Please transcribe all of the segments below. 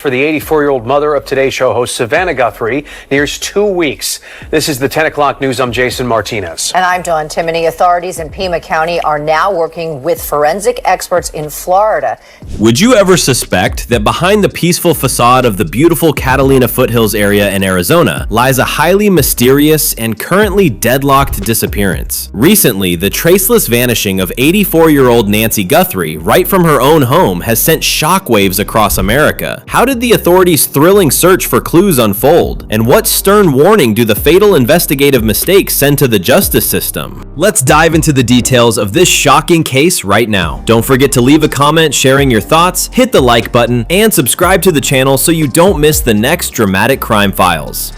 For the 84-year-old mother of Today Show host Savannah Guthrie nears 2 weeks. This is the 10 o'clock news. I'm Jason Martinez. And I'm Dawn Timoney. Authorities in Pima County are now working with forensic experts in Florida. Would you ever suspect that behind the peaceful facade of the beautiful Catalina Foothills area in Arizona lies a highly mysterious and currently deadlocked disappearance? Recently, the traceless vanishing of 84-year-old Nancy Guthrie right from her own home has sent shockwaves across America. How did the authorities' thrilling search for clues unfold? And what stern warning do the fatal investigative mistakes send to the justice system? Let's dive into the details of this shocking case right now. Don't forget to leave a comment sharing your thoughts, hit the like button, and subscribe to the channel so you don't miss the next dramatic crime files.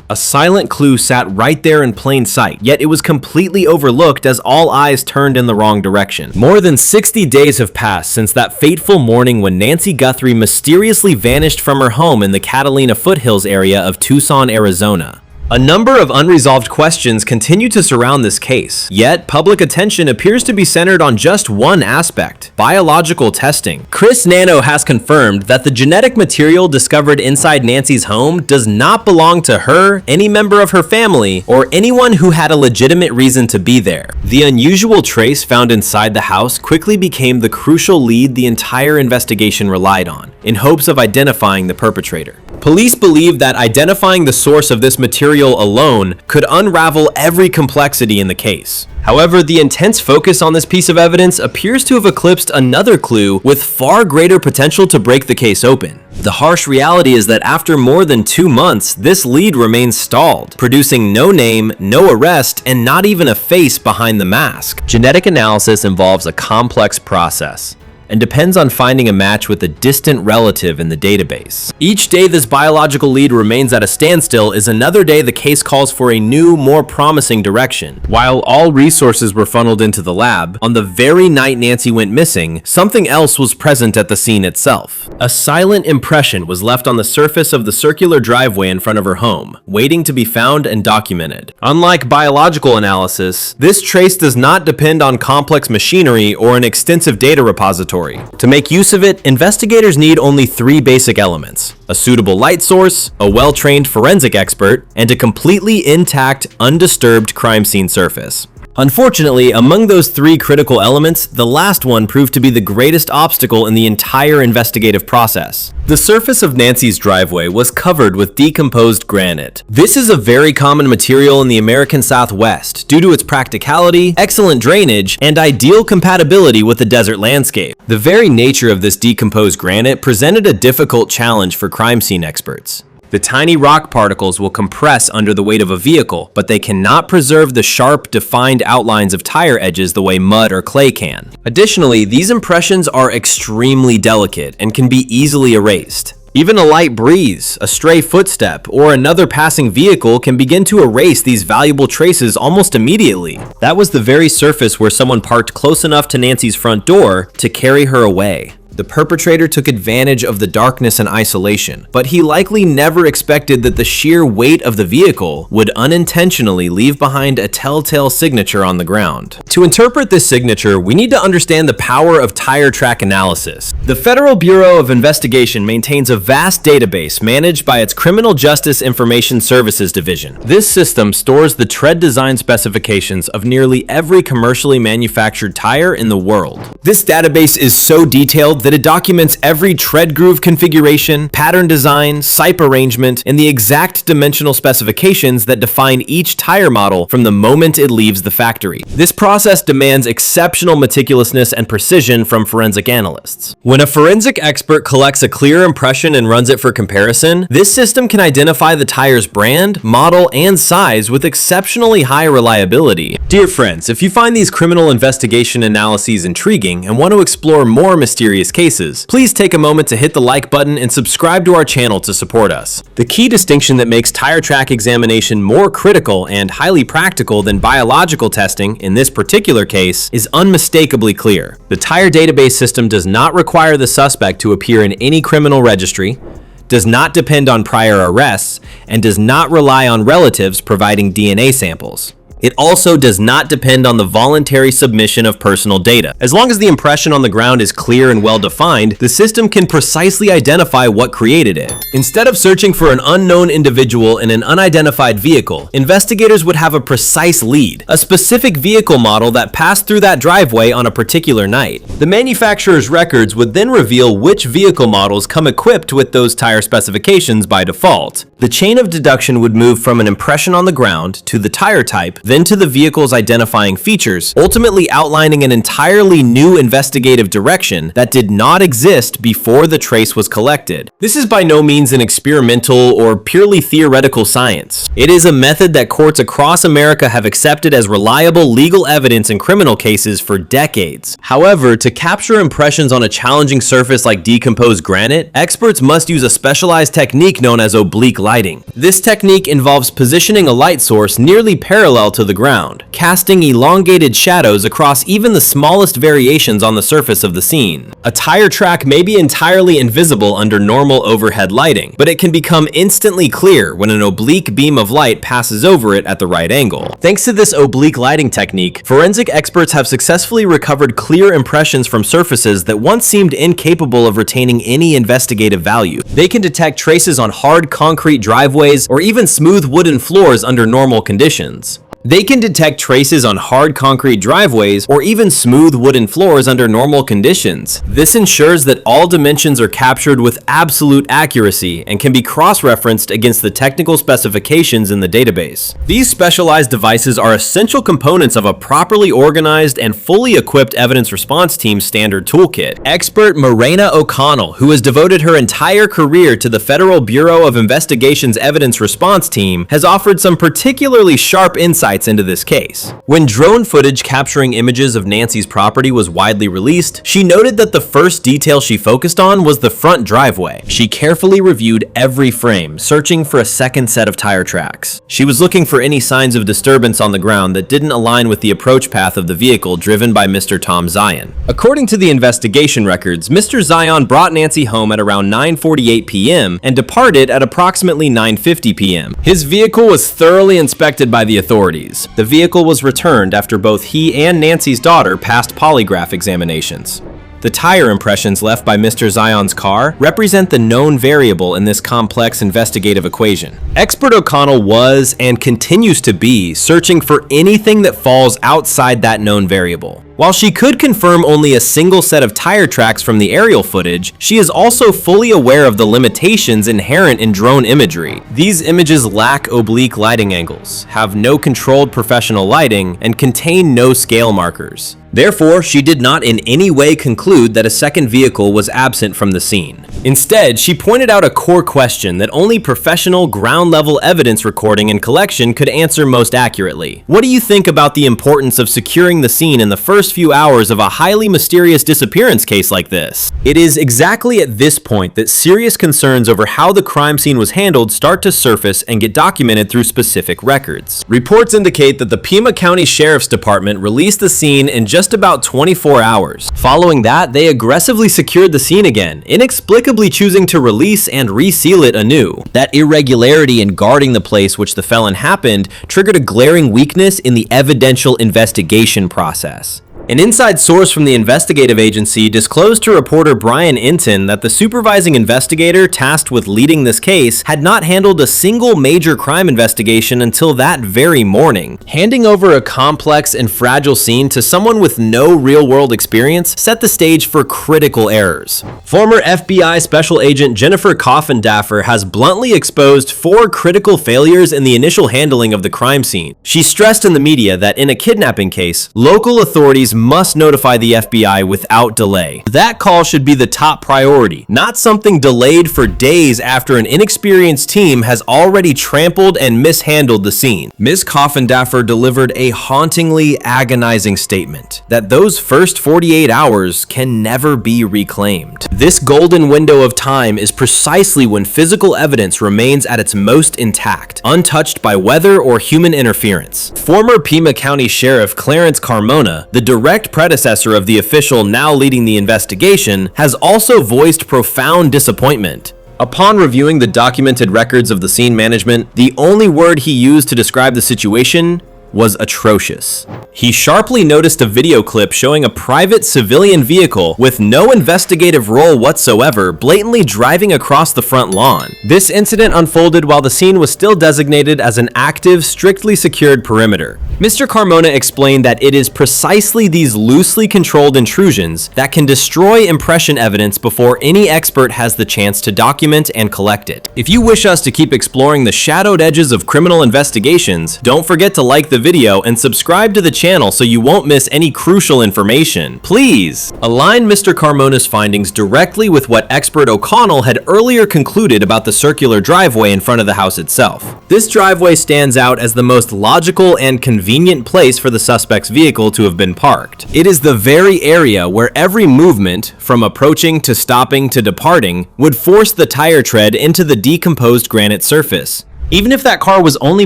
A silent clue sat right there in plain sight, yet it was completely overlooked as all eyes turned in the wrong direction. More than 60 days have passed since that fateful morning when Nancy Guthrie mysteriously vanished from her home in the Catalina Foothills area of Tucson, Arizona. A number of unresolved questions continue to surround this case, yet public attention appears to be centered on just one aspect: biological testing. Chris Nano has confirmed that the genetic material discovered inside Nancy's home does not belong to her, any member of her family, or anyone who had a legitimate reason to be there. The unusual trace found inside the house quickly became the crucial lead the entire investigation relied on, in hopes of identifying the perpetrator. Police believe that identifying the source of this material alone could unravel every complexity in the case. However, the intense focus on this piece of evidence appears to have eclipsed another clue with far greater potential to break the case open. The harsh reality is that after more than 2 months, this lead remains stalled, producing no name, no arrest, and not even a face behind the mask. Genetic analysis involves a complex process and depends on finding a match with a distant relative in the database. Each day this biological lead remains at a standstill is another day the case calls for a new, more promising direction. While all resources were funneled into the lab, on the very night Nancy went missing, something else was present at the scene itself. A silent impression was left on the surface of the circular driveway in front of her home, waiting to be found and documented. Unlike biological analysis, this trace does not depend on complex machinery or an extensive data repository. To make use of it, investigators need only 3 basic elements: a suitable light source, a well-trained forensic expert, and a completely intact, undisturbed crime scene surface. Unfortunately, among those 3 critical elements, the last one proved to be the greatest obstacle in the entire investigative process. The surface of Nancy's driveway was covered with decomposed granite. This is a very common material in the American Southwest due to its practicality, excellent drainage, and ideal compatibility with the desert landscape. The very nature of this decomposed granite presented a difficult challenge for crime scene experts. The tiny rock particles will compress under the weight of a vehicle, but they cannot preserve the sharp, defined outlines of tire edges the way mud or clay can. Additionally, these impressions are extremely delicate and can be easily erased. Even a light breeze, a stray footstep, or another passing vehicle can begin to erase these valuable traces almost immediately. That was the very surface where someone parked close enough to Nancy's front door to carry her away. The perpetrator took advantage of the darkness and isolation, but he likely never expected that the sheer weight of the vehicle would unintentionally leave behind a telltale signature on the ground. To interpret this signature, we need to understand the power of tire track analysis. The Federal Bureau of Investigation maintains a vast database managed by its Criminal Justice Information Services Division. This system stores the tread design specifications of nearly every commercially manufactured tire in the world. This database is so detailed that it documents every tread groove configuration, pattern design, sipe arrangement, and the exact dimensional specifications that define each tire model from the moment it leaves the factory. This process demands exceptional meticulousness and precision from forensic analysts. When a forensic expert collects a clear impression and runs it for comparison, this system can identify the tire's brand, model, and size with exceptionally high reliability. Dear friends, if you find these criminal investigation analyses intriguing and want to explore more mysterious cases, please take a moment to hit the like button and subscribe to our channel to support us. The key distinction that makes tire track examination more critical and highly practical than biological testing in this particular case is unmistakably clear. The tire database system does not require the suspect to appear in any criminal registry, does not depend on prior arrests, and does not rely on relatives providing DNA samples. It also does not depend on the voluntary submission of personal data. As long as the impression on the ground is clear and well defined, the system can precisely identify what created it. Instead of searching for an unknown individual in an unidentified vehicle, investigators would have a precise lead, a specific vehicle model that passed through that driveway on a particular night. The manufacturer's records would then reveal which vehicle models come equipped with those tire specifications by default. The chain of deduction would move from an impression on the ground to the tire type, then to the vehicle's identifying features, ultimately outlining an entirely new investigative direction that did not exist before the trace was collected. This is by no means an experimental or purely theoretical science. It is a method that courts across America have accepted as reliable legal evidence in criminal cases for decades. However, to capture impressions on a challenging surface like decomposed granite, experts must use a specialized technique known as oblique lighting. This technique involves positioning a light source nearly parallel to the ground, casting elongated shadows across even the smallest variations on the surface of the scene. A tire track may be entirely invisible under normal overhead lighting, but it can become instantly clear when an oblique beam of light passes over it at the right angle. Thanks to this oblique lighting technique, forensic experts have successfully recovered clear impressions from surfaces that once seemed incapable of retaining any investigative value. They can detect traces on hard concrete driveways or even smooth wooden floors under normal conditions. They can detect traces on hard concrete driveways or even smooth wooden floors under normal conditions. This ensures that all dimensions are captured with absolute accuracy and can be cross-referenced against the technical specifications in the database. These specialized devices are essential components of a properly organized and fully equipped evidence response team's standard toolkit. Expert Morena O'Connell, who has devoted her entire career to the Federal Bureau of Investigation's evidence response team, has offered some particularly sharp insights into this case. When drone footage capturing images of Nancy's property was widely released, she noted that the first detail she focused on was the front driveway. She carefully reviewed every frame, searching for a second set of tire tracks. She was looking for any signs of disturbance on the ground that didn't align with the approach path of the vehicle driven by Mr. Tom Zion. According to the investigation records, Mr. Zion brought Nancy home at around 9:48 p.m. and departed at approximately 9:50 p.m. His vehicle was thoroughly inspected by the authorities. The vehicle was returned after both he and Nancy's daughter passed polygraph examinations. The tire impressions left by Mr. Zion's car represent the known variable in this complex investigative equation. Expert O'Connell was and continues to be searching for anything that falls outside that known variable. While she could confirm only a single set of tire tracks from the aerial footage, she is also fully aware of the limitations inherent in drone imagery. These images lack oblique lighting angles, have no controlled professional lighting, and contain no scale markers. Therefore, she did not in any way conclude that a second vehicle was absent from the scene. Instead, she pointed out a core question that only professional ground-level evidence recording and collection could answer most accurately. What do you think about the importance of securing the scene in the first few hours of a highly mysterious disappearance case like this? It is exactly at this point that serious concerns over how the crime scene was handled start to surface and get documented through specific records. Reports indicate that the Pima County Sheriff's Department released the scene in just about 24 hours. Following that, they aggressively secured the scene again, inexplicably choosing to release and reseal it anew. That irregularity in guarding the place which the felon happened triggered a glaring weakness in the evidential investigation process. An inside source from the investigative agency disclosed to reporter Brian Inton that the supervising investigator tasked with leading this case had not handled a single major crime investigation until that very morning. Handing over a complex and fragile scene to someone with no real-world experience set the stage for critical errors. Former FBI Special Agent Jennifer Coffindaffer has bluntly exposed 4 critical failures in the initial handling of the crime scene. She stressed in the media that in a kidnapping case, local authorities must notify the FBI without delay. That call should be the top priority, not something delayed for days after an inexperienced team has already trampled and mishandled the scene. Ms. Coffindaffer delivered a hauntingly agonizing statement that those first 48 hours can never be reclaimed. This golden window of time is precisely when physical evidence remains at its most intact, untouched by weather or human interference. Former Pima County Sheriff Clarence Carmona, the direct predecessor of the official now leading the investigation, has also voiced profound disappointment. Upon reviewing the documented records of the scene management, the only word he used to describe the situation was atrocious. He sharply noticed a video clip showing a private civilian vehicle with no investigative role whatsoever blatantly driving across the front lawn. This incident unfolded while the scene was still designated as an active, strictly secured perimeter. Mr. Carmona explained that it is precisely these loosely controlled intrusions that can destroy impression evidence before any expert has the chance to document and collect it. If you wish us to keep exploring the shadowed edges of criminal investigations, don't forget to like the video and subscribe to the channel so you won't miss any crucial information. Please align Mr. Carmona's findings directly with what expert O'Connell had earlier concluded about the circular driveway in front of the house itself. This driveway stands out as the most logical and convenient place for the suspect's vehicle to have been parked. It is the very area where every movement, from approaching to stopping to departing, would force the tire tread into the decomposed granite surface. Even if that car was only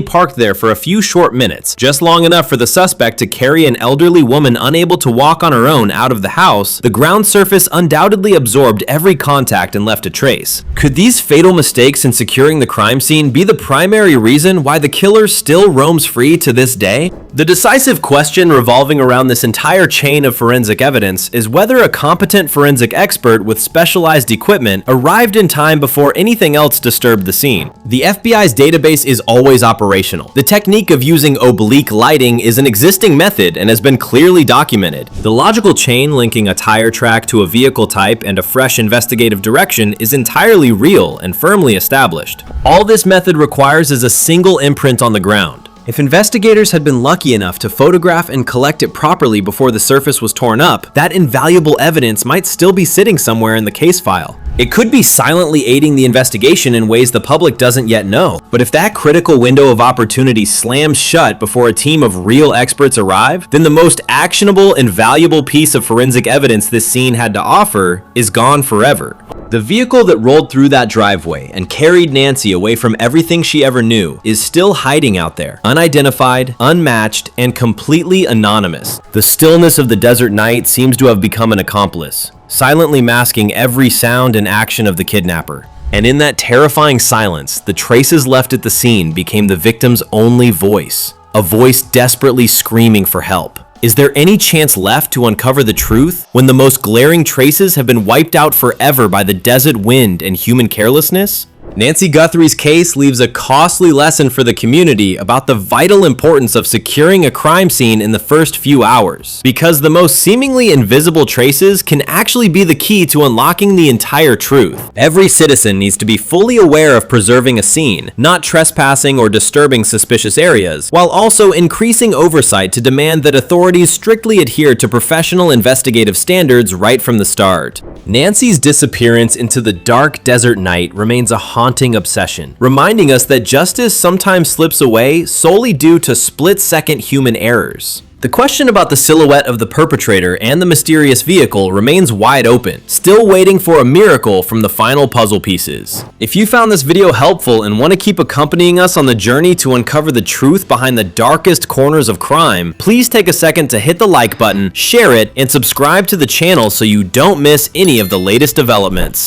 parked there for a few short minutes, just long enough for the suspect to carry an elderly woman unable to walk on her own out of the house, the ground surface undoubtedly absorbed every contact and left a trace. Could these fatal mistakes in securing the crime scene be the primary reason why the killer still roams free to this day? The decisive question revolving around this entire chain of forensic evidence is whether a competent forensic expert with specialized equipment arrived in time before anything else disturbed the scene. The FBI's database is always operational. The technique of using oblique lighting is an existing method and has been clearly documented. The logical chain linking a tire track to a vehicle type and a fresh investigative direction is entirely real and firmly established. All this method requires is a single imprint on the ground. If investigators had been lucky enough to photograph and collect it properly before the surface was torn up, that invaluable evidence might still be sitting somewhere in the case file. It could be silently aiding the investigation in ways the public doesn't yet know. But if that critical window of opportunity slams shut before a team of real experts arrive, then the most actionable and valuable piece of forensic evidence this scene had to offer is gone forever. The vehicle that rolled through that driveway and carried Nancy away from everything she ever knew is still hiding out there, unidentified, unmatched, and completely anonymous. The stillness of the desert night seems to have become an accomplice, silently masking every sound and action of the kidnapper. And in that terrifying silence, the traces left at the scene became the victim's only voice, a voice desperately screaming for help. Is there any chance left to uncover the truth when the most glaring traces have been wiped out forever by the desert wind and human carelessness? Nancy Guthrie's case leaves a costly lesson for the community about the vital importance of securing a crime scene in the first few hours, because the most seemingly invisible traces can actually be the key to unlocking the entire truth. Every citizen needs to be fully aware of preserving a scene, not trespassing or disturbing suspicious areas, while also increasing oversight to demand that authorities strictly adhere to professional investigative standards right from the start. Nancy's disappearance into the dark desert night remains a haunting obsession, reminding us that justice sometimes slips away solely due to split-second human errors. The question about the silhouette of the perpetrator and the mysterious vehicle remains wide open, still waiting for a miracle from the final puzzle pieces. If you found this video helpful and want to keep accompanying us on the journey to uncover the truth behind the darkest corners of crime, please take a second to hit the like button, share it, and subscribe to the channel so you don't miss any of the latest developments.